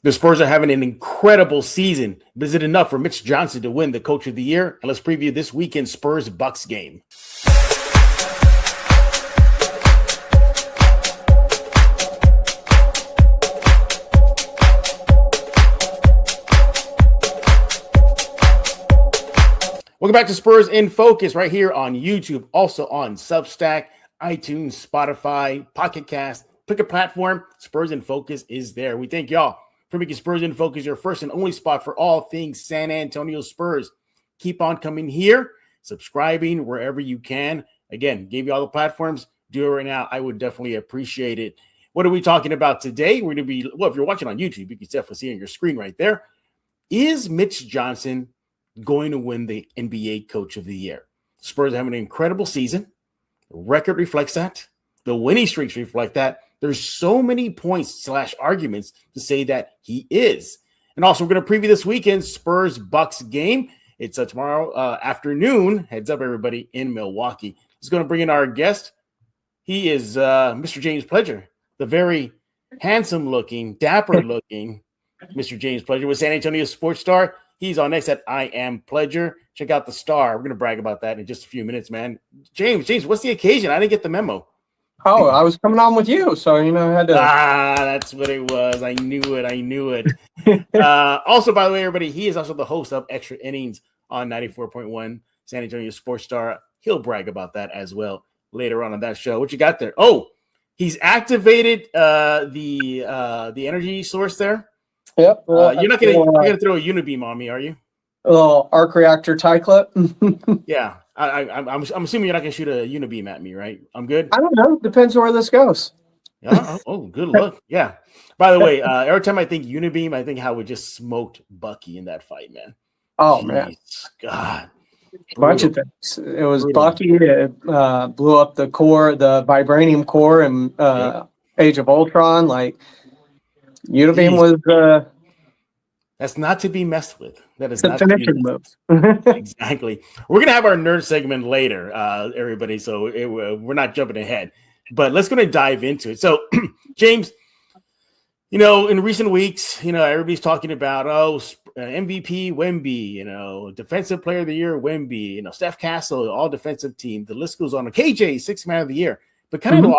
The Spurs are having an incredible season. But is it enough for Mitch Johnson to win the Coach of the Year? And let's preview this weekend's Spurs-Bucks game. Welcome back to Spurs in Focus right here on YouTube, also on Substack, iTunes, Spotify, Pocket Cast. Pick a platform, Spurs in Focus is there. We thank y'all for making Spurs in Focus your first and only spot for all things San Antonio Spurs. Keep on coming here, subscribing wherever you can. Again, gave you all the platforms. Do it right now. I would definitely appreciate it. What are we talking about today? We're going to be, well, if you're watching on YouTube, you can definitely see on your screen right there. Is Mitch Johnson going to win the NBA Coach of the Year? Spurs have an incredible season. The record reflects that. The winning streaks reflect that. There's so many points / arguments to say that he is. And also, we're going to preview this weekend's Spurs-Bucks game. It's tomorrow afternoon. Heads up, everybody, in Milwaukee. He's going to bring in our guest. He is Mr. James Pledger, the very handsome-looking, dapper-looking Mr. James Pledger with San Antonio Sports Star. He's on next at I Am Pledger. Check out the star. We're going to brag about that in just a few minutes, man. James, what's the occasion? I didn't get the memo. Oh, I was coming on with you, so, I had to. That's what it was. I knew it. Also, by the way, everybody, he is also the host of Extra Innings on 94.1 San Antonio Sports Star. He'll brag about that as well later on that show. What you got there? Oh, he's activated the energy source there. Yep. You're not gonna throw a unibeam on me, are you? A little arc reactor tie clip. Yeah, I'm assuming you're not gonna shoot a unibeam at me, right? I'm good. I don't know. Depends where this goes. Oh, good luck. Yeah. By the way, every time I think unibeam, I think how we just smoked Bucky in that fight, man. Oh, Jeez, man. God. Bunch of things. It was Bucky. It blew up the core, the vibranium core, and Age of Ultron. Like unibeam was. That's not to be messed with. That is the not finishing move. Exactly. We're gonna have our nerd segment later, everybody. So we're not jumping ahead, but let's go and dive into it. So, James, in recent weeks, everybody's talking about MVP Wemby, Defensive Player of the Year Wemby, Steph Castle, all defensive team. The list goes on. KJ, Sixth Man of the Year, but kind of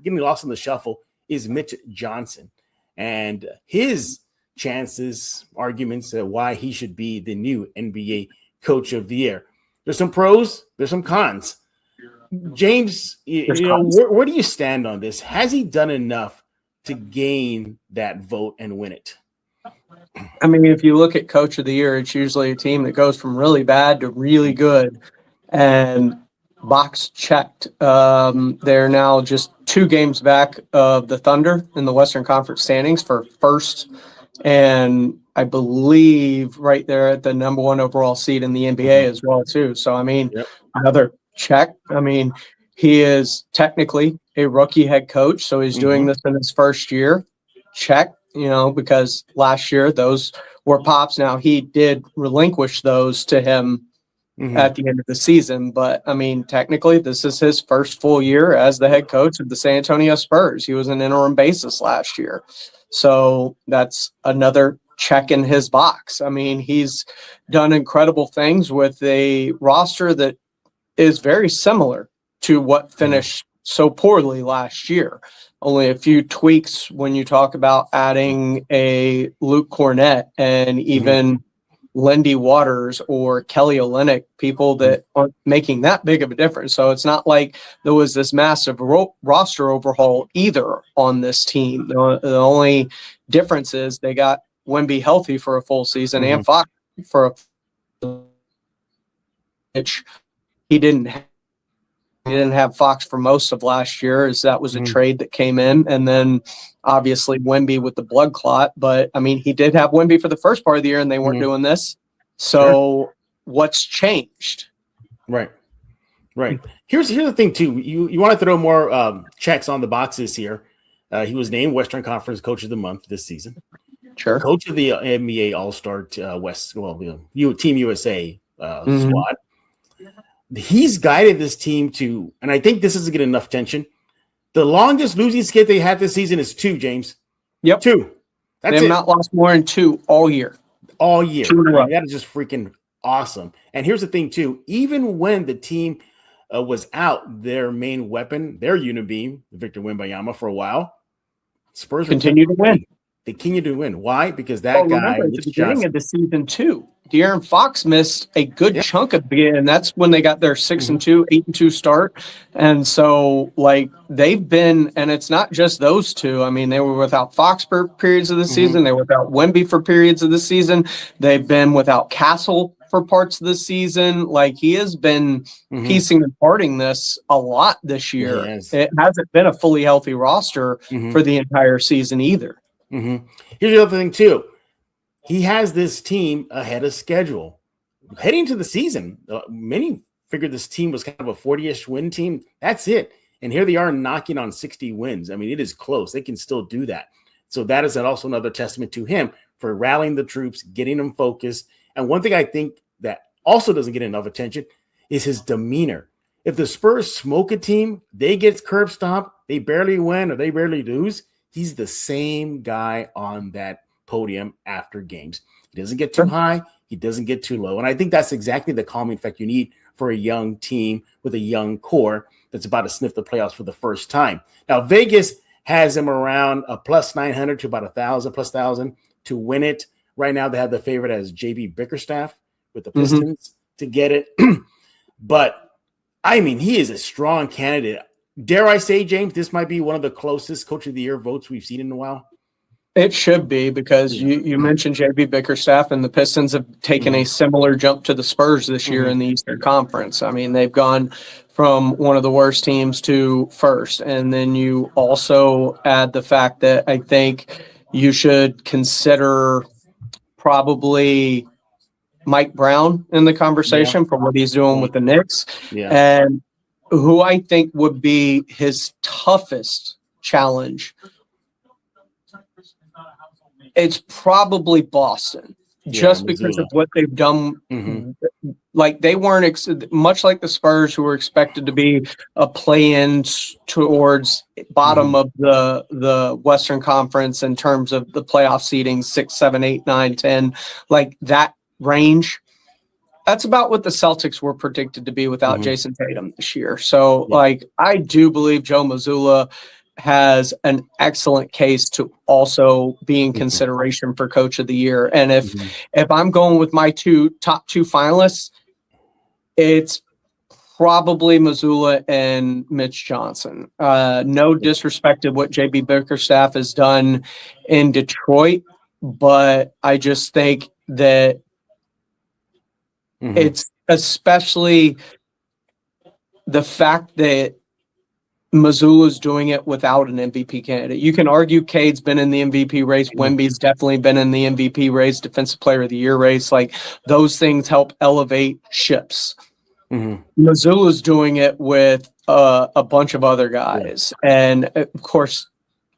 getting lost in the shuffle is Mitch Johnson and his chances, arguments why he should be the new NBA Coach of the Year. There's some pros, there's some cons. James, where do you stand on this? Has he done enough to gain that vote and win it? I mean, if you look at Coach of the Year, it's usually a team that goes from really bad to really good. And box checked. They're now just 2 games back of the Thunder in the Western Conference standings for first. And I believe right there at the number 1 overall seed in the NBA as well, too. So, I mean, another check. I mean, he is technically a rookie head coach, so he's doing this in his first year. Check, because last year those were pops. Now, he did relinquish those to him at the end of the season. But, I mean, technically, this is his first full year as the head coach of the San Antonio Spurs. He was an interim basis last year. So that's another check in his box. I mean, he's done incredible things with a roster that is very similar to what finished so poorly last year. Only a few tweaks when you talk about adding a Luke Cornett and even Lindy Waters or Kelly Olynyk, people that aren't making that big of a difference. So it's not like there was this massive roster overhaul either on this team. The only difference is they got Wemby healthy for a full season and Fox for a which he didn't have Fox for most of last year, as that was a trade that came in. And then obviously Wemby with the blood clot. But, I mean, he did have Wemby for the first part of the year, and they weren't doing this. So what's changed? Right. Here's the thing, too. You want to throw more checks on the boxes here. He was named Western Conference Coach of the Month this season. Sure. Coach of the NBA All-Star Team USA squad. He's guided this team to, and I think this doesn't get enough attention, the longest losing skid they had this season is 2, James. Yep. 2. They That's have it. not lost more than 2 all year. All year. 2 in a row. That is just freaking awesome. And here's the thing, too. Even when the team was out, their main weapon, their unibeam, Victor Wembanyama, for a while, Spurs Continue to win. They continue to win. Why? Because that guy, remember, at the Mitch beginning Johnson, of the season, too, De'Aaron Fox missed a good chunk of it, and that's when they got their 6-2, 8-2 start. And so, like, they've been, and it's not just those two. I mean, they were without Fox for periods of the season. They were without Wemby for periods of the season. They've been without Castle for parts of the season. Like, he has been piecing and parting this a lot this year. It hasn't been a fully healthy roster for the entire season either. Here's the other thing, too. He has this team ahead of schedule. Heading to the season, many figured this team was kind of a 40-ish win team. That's it. And here they are knocking on 60 wins. I mean, it is close. They can still do that. So that is also another testament to him for rallying the troops, getting them focused. And one thing I think that also doesn't get enough attention is his demeanor. If the Spurs smoke a team, they get curb stomped, they barely win or they barely lose, he's the same guy on that podium after games. He doesn't get too high. He doesn't get too low. And I think that's exactly the calming effect you need for a young team with a young core that's about to sniff the playoffs for the first time. Now, Vegas has him around a plus 900 to about 1,000, plus 1,000 to win it. Right now, they have the favorite as JB Bickerstaff with the Pistons to get it. But, I mean, he is a strong candidate. Dare I say, James, this might be one of the closest Coach of the Year votes we've seen in a while? It should be, because you mentioned JB Bickerstaff, and the Pistons have taken a similar jump to the Spurs this year in the Eastern Conference. I mean, they've gone from one of the worst teams to first. And then you also add the fact that I think you should consider probably Mike Brown in the conversation for what he's doing with the Knicks. And who I think would be his toughest challenge, it's probably Boston, just because of what they've done. Like, they weren't much like the Spurs, who were expected to be a play-in towards bottom of the Western Conference in terms of the playoff seeding, 6, 7, 8, 9, 10, like that range. That's about what the Celtics were predicted to be without Jason Tatum this year. So, like, I do believe Joe Mazzulla has an excellent case to also be in consideration for Coach of the Year. And if I'm going with my top two finalists, it's probably Mazzulla and Mitch Johnson. No disrespect to what JB Bickerstaff has done in Detroit, but I just think that it's especially the fact that Mazzulla's doing it without an MVP candidate. You can argue Cade's been in the MVP race. Wemby's definitely been in the MVP race, Defensive Player of the Year race. Like, those things help elevate ships. Mazzulla's doing it with a bunch of other guys. And, of course,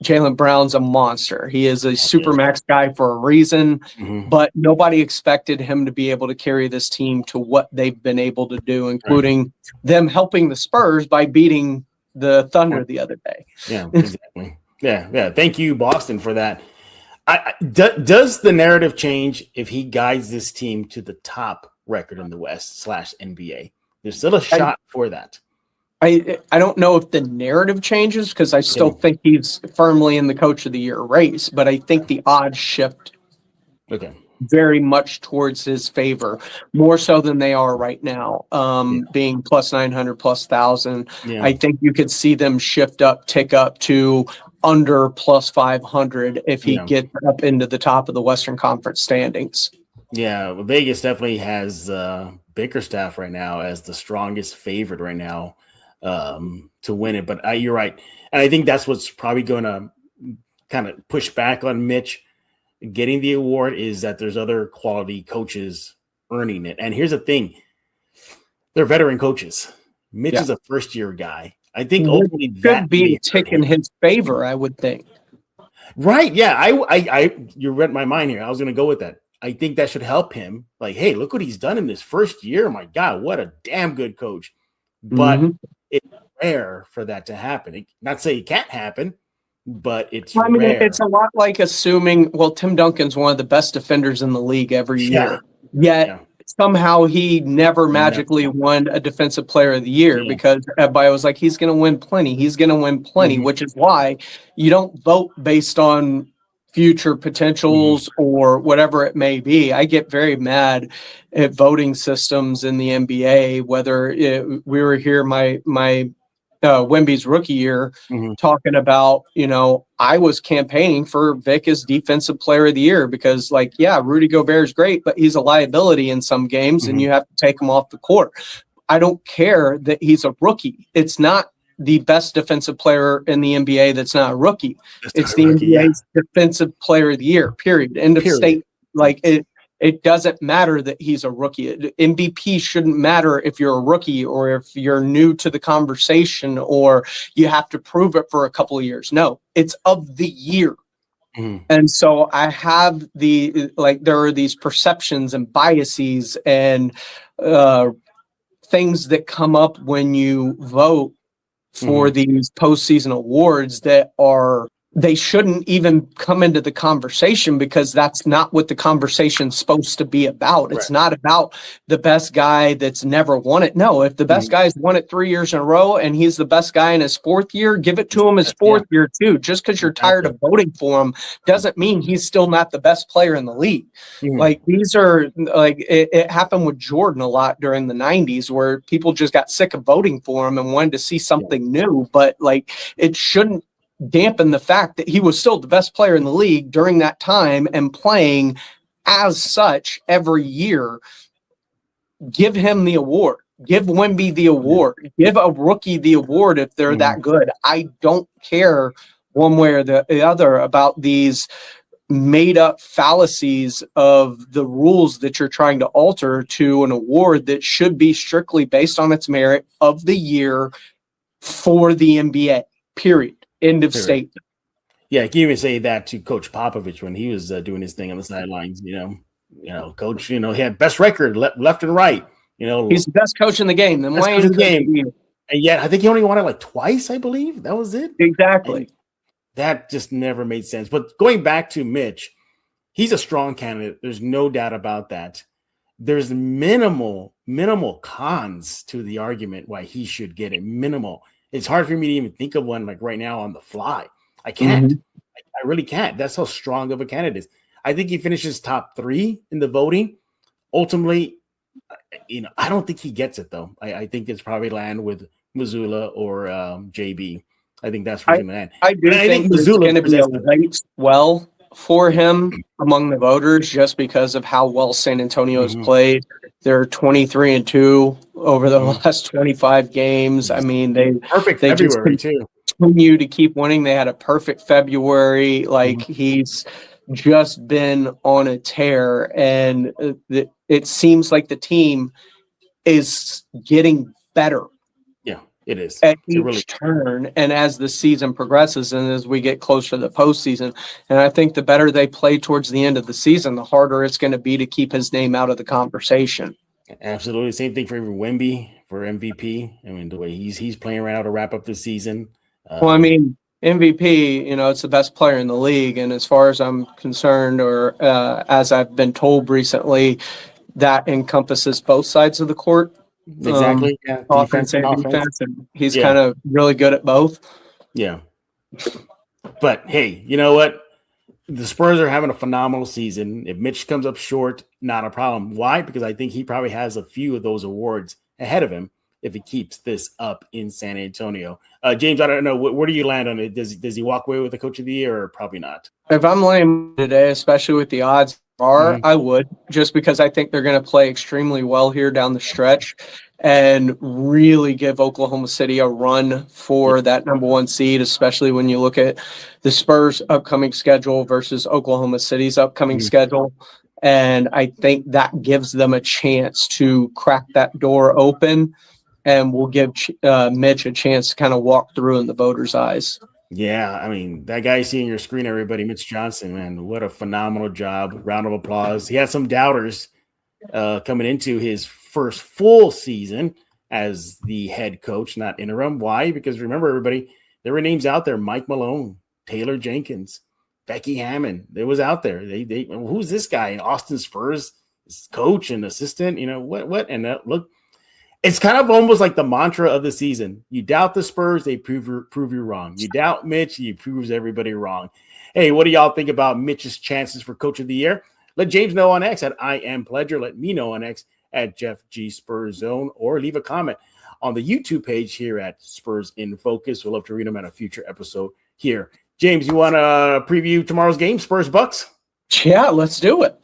Jaylen Brown's a monster. He is a supermax guy for a reason, but nobody expected him to be able to carry this team to what they've been able to do, including them helping the Spurs by beating the Thunder the other day. Yeah, exactly. Yeah. Thank you, Boston, for that. Does the narrative change if he guides this team to the top record in the West / NBA? There's still a shot for that. I don't know if the narrative changes, because I still think he's firmly in the Coach of the Year race, but I think the odds shift very much towards his favor, more so than they are right now, being plus 900, plus 1,000. I think you could see them tick up to under plus 500 if he gets up into the top of the Western Conference standings. Yeah, well, Vegas definitely has Bickerstaff right now as the strongest favorite right now to win it. But you're right. And I think that's what's probably going to kind of push back on Mitch getting the award, is that there's other quality coaches earning it. And here's the thing. They're veteran coaches. Mitch is a first-year guy. I think ultimately that could be a tick in his favor, I would think. Right. Yeah. I you read my mind here. I was going to go with that. I think that should help him. Like, hey, look what he's done in this first year. My God, what a damn good coach. But it's rare for that to happen. Not say it can't happen, but it's I mean, rare. it's a lot like assuming, well, Tim Duncan's one of the best defenders in the league every year. Yet somehow he never magically won a defensive player of the year because everybody was like, he's going to win plenty. He's going to win plenty, which is why you don't vote based on future potentials or whatever it may be. I get very mad at voting systems in the NBA, whether we were here, my Wemby's rookie year, talking about, I was campaigning for Vic as defensive player of the year because, Rudy Gobert is great, but he's a liability in some games and you have to take him off the court. I don't care that he's a rookie. It's not the best defensive player in the NBA that's not a rookie. It's the NBA's defensive player of the year, period. End of state. It doesn't matter that he's a rookie. MVP shouldn't matter if you're a rookie or if you're new to the conversation or you have to prove it for a couple of years. No, it's of the year. And so I have there are these perceptions and biases and things that come up when you vote for these postseason awards that they shouldn't even come into the conversation because that's not what the conversation's supposed to be about. It's not about the best guy that's never won it. No, if the best guy's won it 3 years in a row and he's the best guy in his fourth year, give it to him his fourth year too. Just because you're tired of voting for him doesn't mean he's still not the best player in the league. These are it happened with Jordan a lot during the 90s where people just got sick of voting for him and wanted to see something new, but it shouldn't dampen the fact that he was still the best player in the league during that time and playing as such every year. Give him the award. Give Wemby the award. Give a rookie the award if they're that good. I don't care one way or the other about these made up fallacies of the rules that you're trying to alter to an award that should be strictly based on its merit of the year for the NBA, period. End of statement. Yeah, I can even say that to Coach Popovich when he was doing his thing on the sidelines. Coach, he had best record left and right. He's the best coach in the game. Then why in the game? And yet, I think he only won it twice. I believe that was it. Exactly. And that just never made sense. But going back to Mitch, he's a strong candidate. There's no doubt about that. There's minimal cons to the argument why he should get it. Minimal. It's hard for me to even think of one right now on the fly. I can't. I really can't. That's how strong of a candidate is. I think he finishes top 3 in the voting. Ultimately, I don't think he gets it though. I think it's probably land with Missoula or JB. I think that's where he's going to land. I think Missoula is going to be a late swell for him among the voters just because of how well San Antonio has played. They're 23-2 over the last 25 games. I mean, they February too. Continue to keep winning. They had a perfect February. He's just been on a tear, and it seems like the team is getting better. Yeah, it is at each turn, and as the season progresses, and as we get closer to the postseason, and I think the better they play towards the end of the season, the harder it's going to be to keep his name out of the conversation. Absolutely, same thing for Wemby for MVP. I mean, the way he's playing right now to wrap up the season. Well, I mean, MVP, it's the best player in the league, and as far as I'm concerned, or as I've been told recently, that encompasses both sides of the court. Exactly. Offense and defense, and he's kind of really good at both. Yeah. But hey, you know what? The Spurs are having a phenomenal season. If Mitch comes up short, not a problem. Why? Because I think he probably has a few of those awards ahead of him if he keeps this up in San Antonio. James, I don't know. Where do you land on it? Does he walk away with the Coach of the Year or probably not? If I'm laying today, especially with the odds I would, just because I think they're going to play extremely well here down the stretch and really give Oklahoma City a run for that number 1 seed, especially when you look at the Spurs' upcoming schedule versus Oklahoma City's upcoming schedule. And I think that gives them a chance to crack that door open and will give Mitch a chance to kind of walk through in the voters' eyes. Yeah, I mean, that guy you see on your screen, everybody, Mitch Johnson, man, what a phenomenal job. Round of applause. He had some doubters coming into his first full season as the head coach, not interim. Why? Because remember, everybody, there were names out there, Mike Malone, Taylor Jenkins, Becky Hammond. They was out there. They who's this guy? And Austin Spurs, coach and assistant. What? And look, it's kind of almost like the mantra of the season. You doubt the Spurs, they prove you wrong. You doubt Mitch, he proves everybody wrong. Hey, what do y'all think about Mitch's chances for Coach of the Year? Let James know on X at @IamPledger. Let me know on X at Jeff G Spurs Zone, or leave a comment on the YouTube page here at Spurs in Focus. We'll love to read them at a future episode here. James, you want to preview tomorrow's game, Spurs-Bucks? Yeah, let's do it.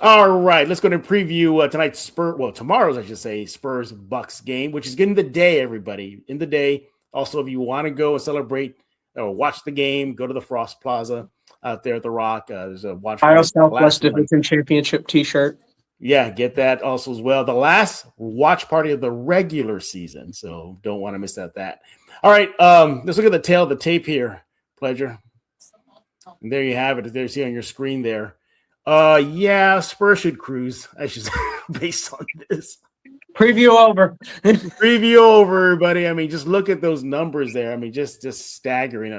All right, let's go to preview tonight's tomorrow's, I should say, Spurs-Bucks game, which is in the day, everybody. In the day. Also, if you want to go and celebrate or watch the game, go to the Frost Plaza out there at the Rock. There's a watch Ohio Southwest Division Championship T-shirt. Yeah, get that also as well. The last watch party of the regular season, so don't want to miss that. All right, let's look at the tail of the tape here, Pleasure. And there you have it. There you see on your screen there. Yeah, Spurs should cruise, I should say, based on this. Preview over. Preview over, everybody. I mean, just look at those numbers there. I mean, just staggering,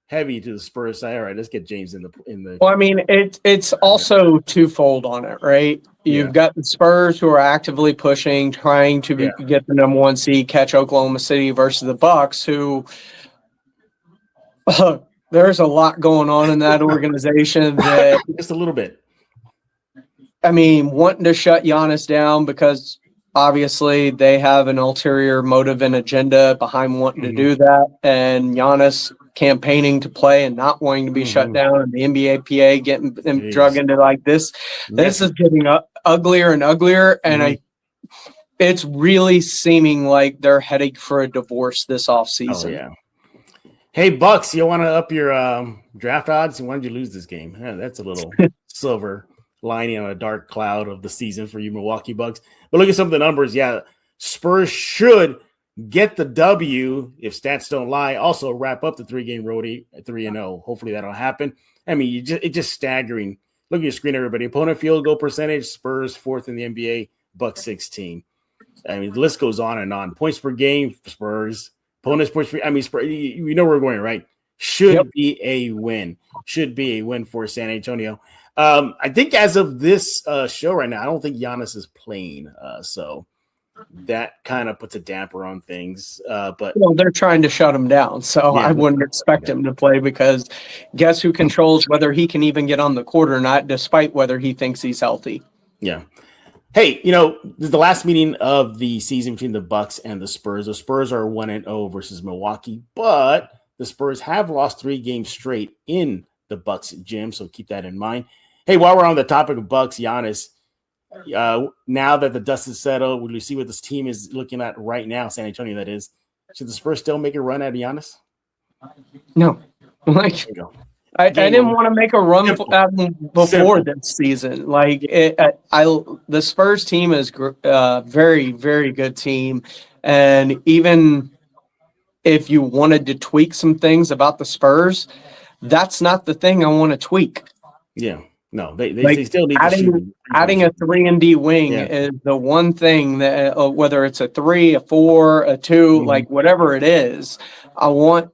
heavy to the Spurs side. All right, let's get James in the. Well, I mean, it's also twofold on it, right? You've got the Spurs who are actively pushing, trying to get the number one seed, catch Oklahoma City, versus the Bucks, who there's a lot going on in that organization. That just a little bit. I mean, wanting to shut Giannis down because obviously they have an ulterior motive and agenda behind wanting to do that, and Giannis campaigning to play and not wanting to be shut down, and the NBA PA getting them drug into like this. This is getting uglier and uglier, and it's really seeming like they're heading for a divorce this offseason. Oh, yeah. Hey, Bucks, you want to up your draft odds? Why did you lose this game? Yeah, that's a little silver lining on a dark cloud of the season for you Milwaukee Bucks. But look at some of the numbers. Yeah, Spurs should get the W if stats don't lie. Also, wrap up the 3-game road at 3-0. Hopefully that'll happen. I mean, it's just staggering. Look at your screen, everybody. Opponent field goal percentage, Spurs 4th in the NBA, Bucks 16. I mean, the list goes on and on. Points per game, Spurs. Opponents points per. I mean, Spurs, you know where we're going, right? Should be a win. Should be a win for San Antonio. I think as of this show right now, I don't think Giannis is playing. So that kind of puts a damper on things. But they're trying to shut him down. So I wouldn't expect him to play, because guess who controls whether he can even get on the court or not, despite whether he thinks he's healthy. Yeah. Hey, this is the last meeting of the season between the Bucks and the Spurs. The Spurs are 1-0 versus Milwaukee, but the Spurs have lost 3 games straight in the Bucks gym, so keep that in mind. Hey, while we're on the topic of Bucks, Giannis, now that the dust is settled, would we see what this team is looking at right now, San Antonio, that is? Should the Spurs still make a run at Giannis? No. I didn't want to make a run before this season. The Spurs team is a very, very good team. And even if you wanted to tweak some things about the Spurs, that's not the thing I want to tweak. Yeah. No, they still need to shoot. Adding a 3-and-D wing is the one thing that, whether it's a 3, a 4, a 2, whatever it is, I want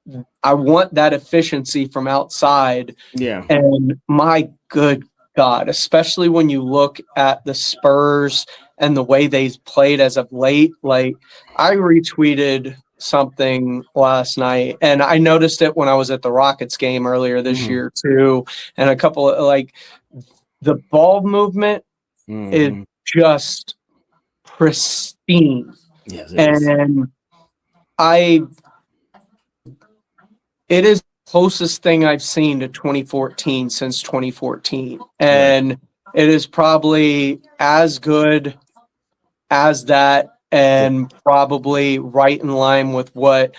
that efficiency from outside. Yeah. And my good God, especially when you look at the Spurs and the way they've played as of late. Like, I retweeted something last night, and I noticed it when I was at the Rockets game earlier this year too. And a couple of the ball movement is just pristine. Yes, and it is the closest thing I've seen to 2014 since 2014. And it is probably as good as that, and probably right in line with what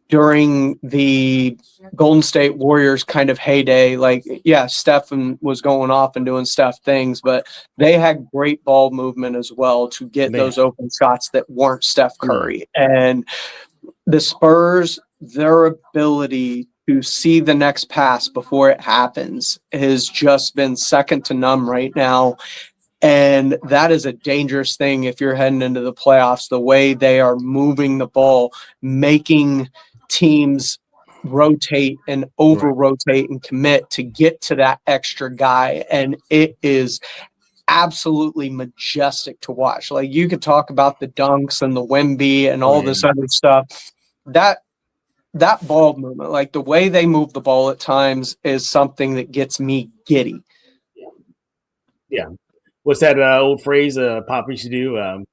during the Golden State Warriors kind of heyday, Stephen was going off and doing things, but they had great ball movement as well to get those open shots that weren't Steph Curry. And the Spurs, their ability to see the next pass before it happens has just been second to none right now. And that is a dangerous thing if you're heading into the playoffs, the way they are moving the ball, making teams rotate and over rotate and commit to get to that extra guy. And it is absolutely majestic to watch. Like, you could talk about the dunks and the Wemby and all this other stuff. That ball movement, like the way they move the ball at times, is something that gets me giddy. Yeah. What's that old phrase Pop used to do?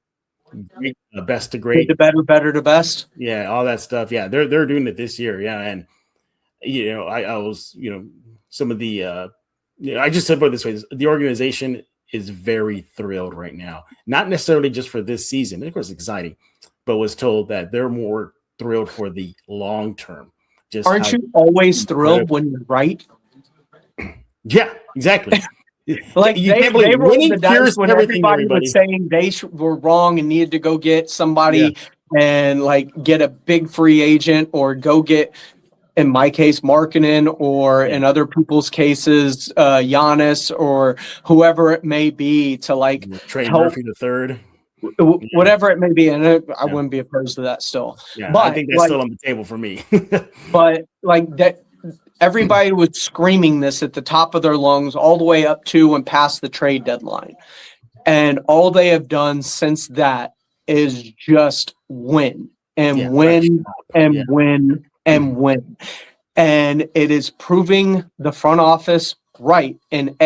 Best to great. To better, better to best. Yeah, all that stuff. Yeah, they're doing it this year. Yeah, and I was some of the I just said about it this way: the organization is very thrilled right now. Not necessarily just for this season. Of course, it's exciting, but was told that they're more thrilled for the long term. Just aren't you always thrilled when you're right? Yeah, exactly. Like they rolled the dice when everybody was saying they were wrong and needed to go get somebody and like get a big free agent or go get, in my case, Markkanen, or in other people's cases, Giannis or whoever it may be, to like Trey Murphy the third, whatever it may be. And I wouldn't be opposed to that still. Yeah, but I think that's still on the table for me. But like that. Everybody was screaming this at the top of their lungs all the way up to and past the trade deadline. And all they have done since that is just win and win and win and win. And it is proving the front office right in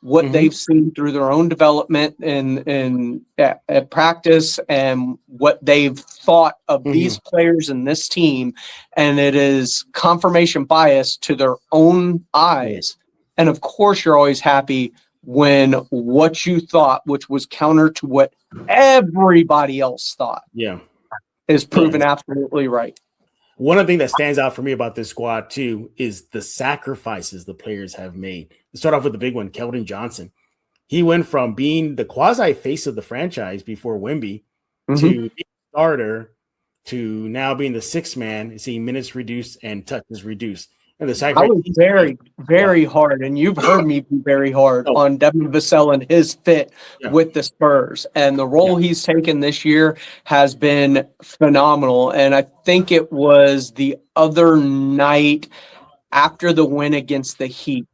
what they've seen through their own development and at practice, and what they've thought of these players and this team. And it is confirmation bias to their own eyes. And of course, you're always happy when what you thought, which was counter to what everybody else thought, is proven absolutely right. One of the things that stands out for me about this squad, too, is the sacrifices the players have made. Let's start off with the big one, Keldon Johnson. He went from being the quasi-face of the franchise before Wemby to being the starter to now being the sixth man, seeing minutes reduced and touches reduced. And the sacrifice. I was very, very hard, and you've heard me be very hard on Devin Vassell and his fit with the Spurs. And the role he's taken this year has been phenomenal. And I think it was the other night after the win against the Heat,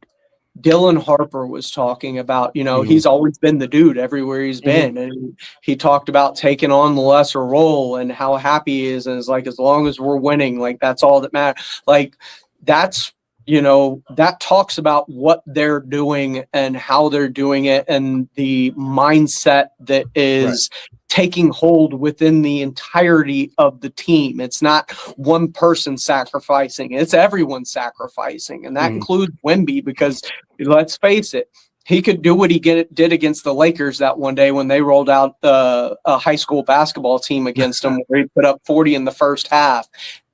Dylan Harper was talking about, he's always been the dude everywhere he's been. And he talked about taking on the lesser role and how happy he is. And it's like, as long as we're winning, like, that's all that matters. Like, that's, that talks about what they're doing and how they're doing it, and the mindset that is taking hold within the entirety of the team. It's not one person sacrificing, it's everyone sacrificing. And that includes Wemby, because let's face it, he could do what he did against the Lakers that one day when they rolled out a high school basketball team against him, where he put up 40 in the first half.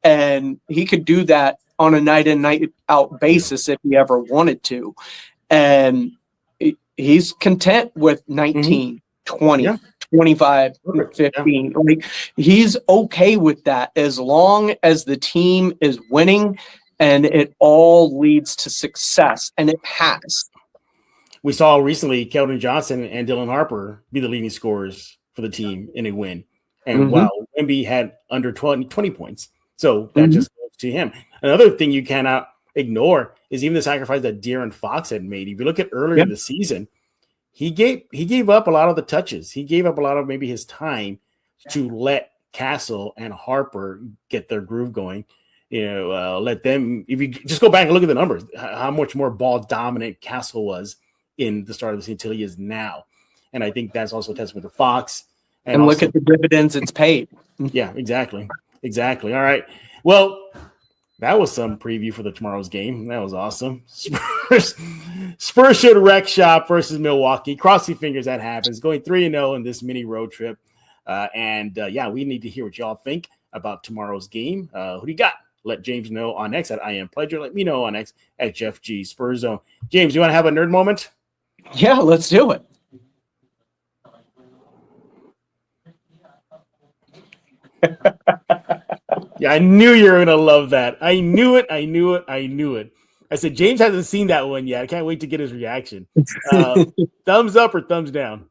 And he could do that on a night in, night out basis if he ever wanted to. And he's content with 19, 20, 25, 15. Like, he's okay with that as long as the team is winning and it all leads to success. And it has. We saw recently Keldon Johnson and Dylan Harper be the leading scorers for the team in a win. And while Wemby had under 20 points. So that just goes to him. Another thing you cannot ignore is even the sacrifice that De'Aaron Fox had made. If you look at earlier in the season, he gave up a lot of the touches. He gave up a lot of maybe his time to let Castle and Harper get their groove going. Let them, if you just go back and look at the numbers, how much more ball dominant Castle was in the start of the season until he is now. And I think that's also a testament to Fox. And look at the dividends it's paid. Yeah, exactly. Exactly. All right. Well, that was some preview for tomorrow's game. That was awesome. Spurs should wreck shop versus Milwaukee. Cross your fingers that happens. Going 3-0 in this mini road trip. We need to hear what y'all think about tomorrow's game. Who do you got? Let James know on X at I Am Pledger. Let me know on X at Jeff G Spurs Zone. James, you want to have a nerd moment? Yeah, let's do it. Yeah, I knew you were going to love that. I knew it. I said James hasn't seen that one yet. I can't wait to get his reaction. Thumbs up or thumbs down?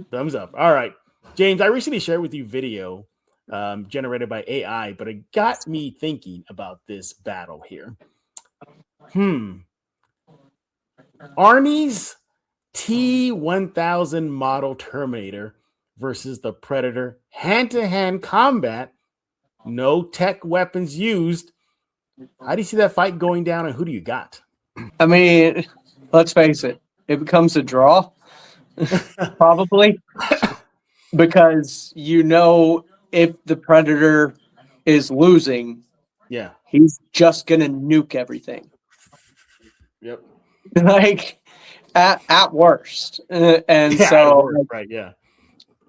Thumbs up. All right, James. I recently shared with you video generated by AI, but it got me thinking about this battle here. Arnie's T-1000 model Terminator versus the Predator, hand-to-hand combat, no tech weapons used. How do you see that fight going down, and who do you got? I mean, let's face it, it becomes a draw, probably, because if the Predator is losing, he's just going to nuke everything. Yep. Like, at worst.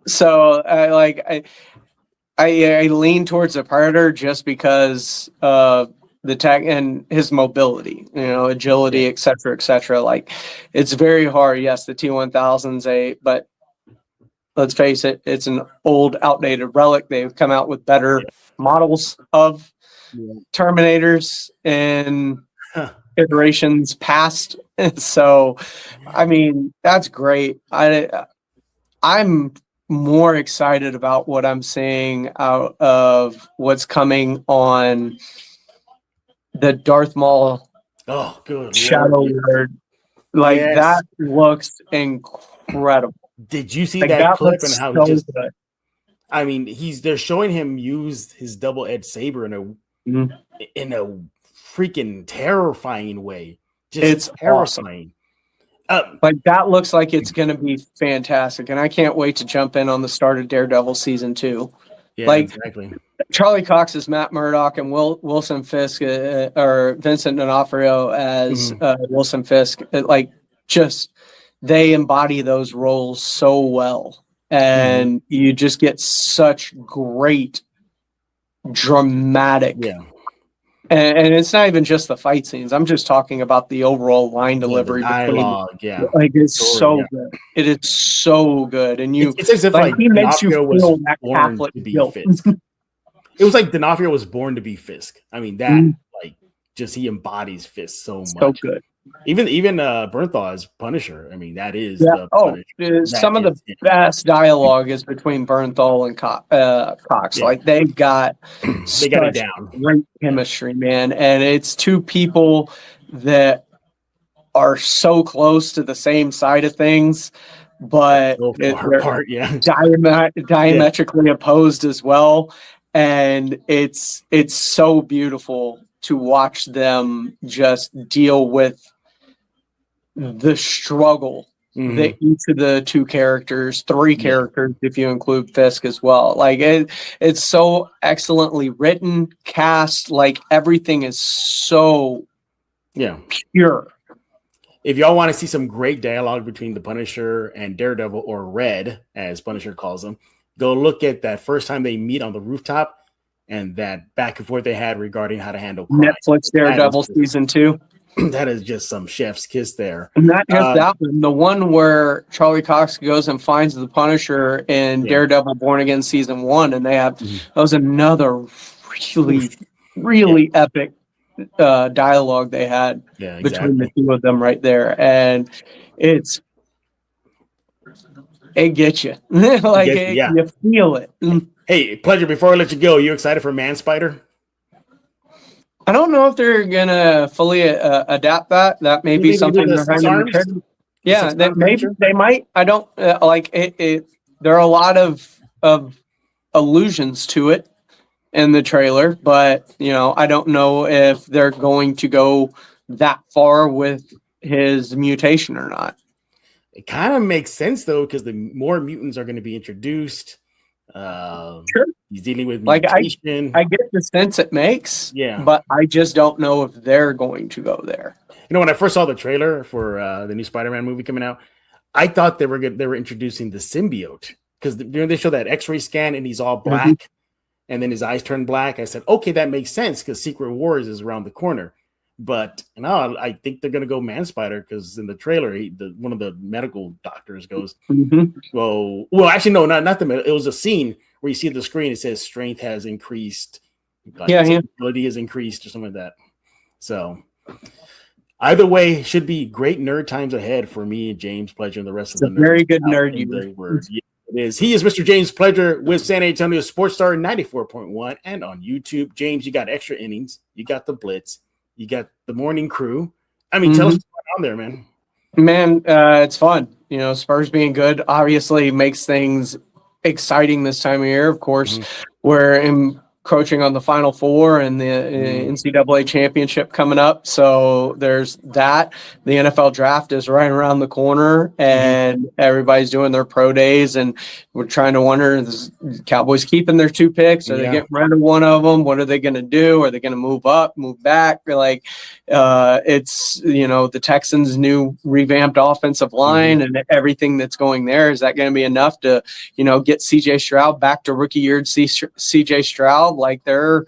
So I lean towards the Predator just because of the tech and his mobility, agility, et cetera. Like, it's very hard. Yes, the T-1000's but let's face it, it's an old, outdated relic. They've come out with better models of Terminators in iterations past. So, I mean, that's great. I'm more excited about what I'm seeing out of what's coming on the Darth Maul Shadow Lord. Like, that looks incredible. Did you see that clip and how good? I mean, they're showing him use his double-edged saber in a freaking terrifying way. It's terrifying. Awesome. That looks like it's going to be fantastic, and I can't wait to jump in on the start of Daredevil season 2. Yeah, exactly. Charlie Cox as Matt Murdock and Wilson Fisk or Vincent D'Onofrio as Wilson Fisk. They embody those roles so well, and you just get such great dramatic. Yeah. And it's not even just the fight scenes. I'm just talking about the overall line delivery. The dialogue, it's so good. It is so good. And it's as if he makes you feel that Catholic guilt. It was like D'Onofrio was born to be Fisk. I mean, that he embodies Fisk so much. So good. Even Bernthal as Punisher. I mean, that is some of the best dialogue is between Bernthal and Cox. Yeah. Like, they've got it down. Great chemistry, man. And it's two people that are so close to the same side of things, but they're diametrically opposed as well. And it's so beautiful to watch them just deal with the struggle that each of the two characters, three characters, if you include Fisk as well. Like, it's so excellently written, cast, like, everything is so pure. If y'all want to see some great dialogue between the Punisher and Daredevil, or Red, as Punisher calls him, go look at that first time they meet on the rooftop and that back and forth they had regarding how to handle crime. Netflix Daredevil season 2. That is just some chef's kiss there. And not just that one. The one where Charlie Cox goes and finds the Punisher in Daredevil Born Again season 1, and they have that was another really epic dialogue they had between the two of them right there, and it gets you. You feel it. Hey, pleasure. Before I let you go, you excited for Man Spider? I don't know if they're gonna fully adapt that. That may be something they're trying to. Yeah, maybe they might. I don't like it. There are a lot of allusions to it in the trailer, but I don't know if they're going to go that far with his mutation or not. It kind of makes sense though, because the more mutants are going to be introduced. Sure. He's dealing with mutation. I get the sense it makes, but I just don't know if they're going to go there. When I first saw the trailer for the new Spider-Man movie coming out, I thought they were introducing the symbiote, because they show that X-ray scan and he's all black, and then his eyes turn black. I said, okay, that makes sense because Secret Wars is around the corner. But no, I think they're going to go Man Spider, because in the trailer, one of the medical doctors goes, well, actually, no, not the medical. It was a scene where you see the screen. It says strength has increased. Ability has increased or something like that. So either way, should be great nerd times ahead for me, James Pledger, and the rest of It's a the nerds. very good out nerd in year. the word. Yeah, it is. He is Mr. James Pledger with San Antonio Sports Star 94.1 and on YouTube. James, you got extra innings. You got the blitz. You got the morning crew. I mean, tell us what's going on there, man. Man, it's fun. You know, Spurs being good obviously makes things exciting this time of year. Of course, we're encroaching on the Final Four and the NCAA championship coming up. So there's that. The NFL draft is right around the corner, and everybody's doing their pro days. And we're trying to wonder, is Cowboys keeping their 2 picks? Are they getting rid of one of them? What are they going to do? Are they going to move up, move back? Like, it's, you know, the Texans' new revamped offensive line and everything that's going there. Is that going to be enough to, you know, get CJ Stroud back to rookie year CJ Stroud? Like, there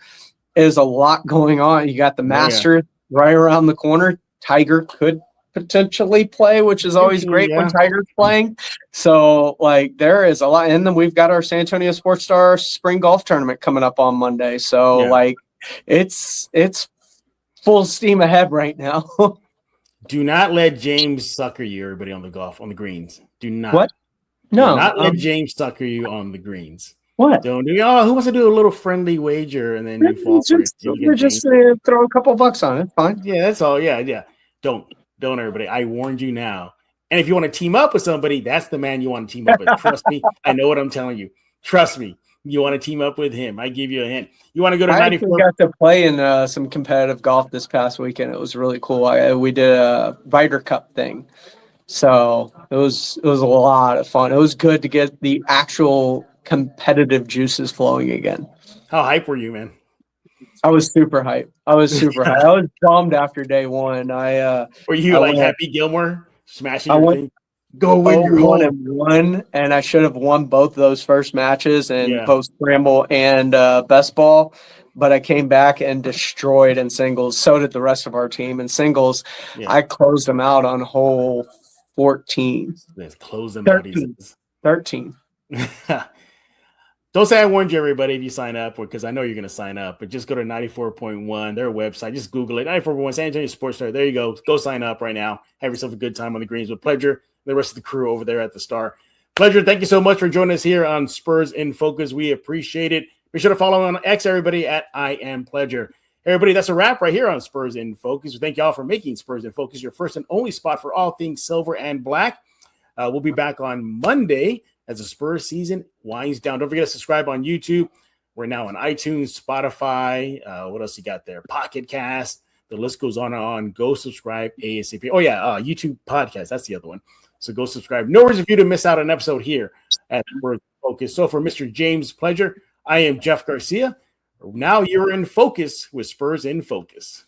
is a lot going on. You got the Masters right around the corner. Tiger could potentially play, which is always great when Tiger's playing. So, like, there is a lot. And then we've got our San Antonio Sports Star spring golf tournament coming up on Monday. So, like, it's full steam ahead right now. Do not let James sucker you, everybody, on the greens. Do not. What? No. Do not let James sucker you on the greens. What? Don't do. Oh, who wants to do a little friendly wager and then you fall for it? Just throw a couple bucks on it. Fine. Yeah, that's all. Yeah. Don't everybody. I warned you now. And if you want to team up with somebody, that's the man you want to team up with. Trust me. I know what I'm telling you. Trust me. You want to team up with him. I give you a hint. You want to go to 94? I got to play in some competitive golf this past weekend. It was really cool. We did a Ryder Cup thing. So it was a lot of fun. It was good to get the actual competitive juices flowing again. How hype were you, man? I was super hyped. I was bummed after day one. Were you like Happy Gilmore smashing everything? Go win your 1-1, and I should have won both those first matches in both scramble and best ball. But I came back and destroyed in singles. So did the rest of our team in singles. I closed them out on hole 14. Let's close them 13. out. 13. Don't say I warned you, everybody, if you sign up, because I know you're going to sign up. But just go to 94.1, their website. Just Google it. 94.1 San Antonio Sports Star. There you go. Go sign up right now. Have yourself a good time on the greens with Pledger. The rest of the crew over there at the Star. Pledger, thank you so much for joining us here on Spurs in Focus. We appreciate it. Be sure to follow on X, everybody, at I Am Pledger. Everybody, that's a wrap right here on Spurs in Focus. We thank y'all for making Spurs in Focus your first and only spot for all things silver and black. We'll be back on Monday as the Spurs season winds down. Don't forget to subscribe on YouTube. We're now on iTunes, Spotify. What else you got there? Pocket Cast. The list goes on and on. Go subscribe ASAP. Oh, yeah, YouTube podcast. That's the other one. So go subscribe. No reason for you to miss out on an episode here at Spurs Focus. So for Mr. James Pledger, I am Jeff Garcia. Now you're in focus with Spurs in Focus.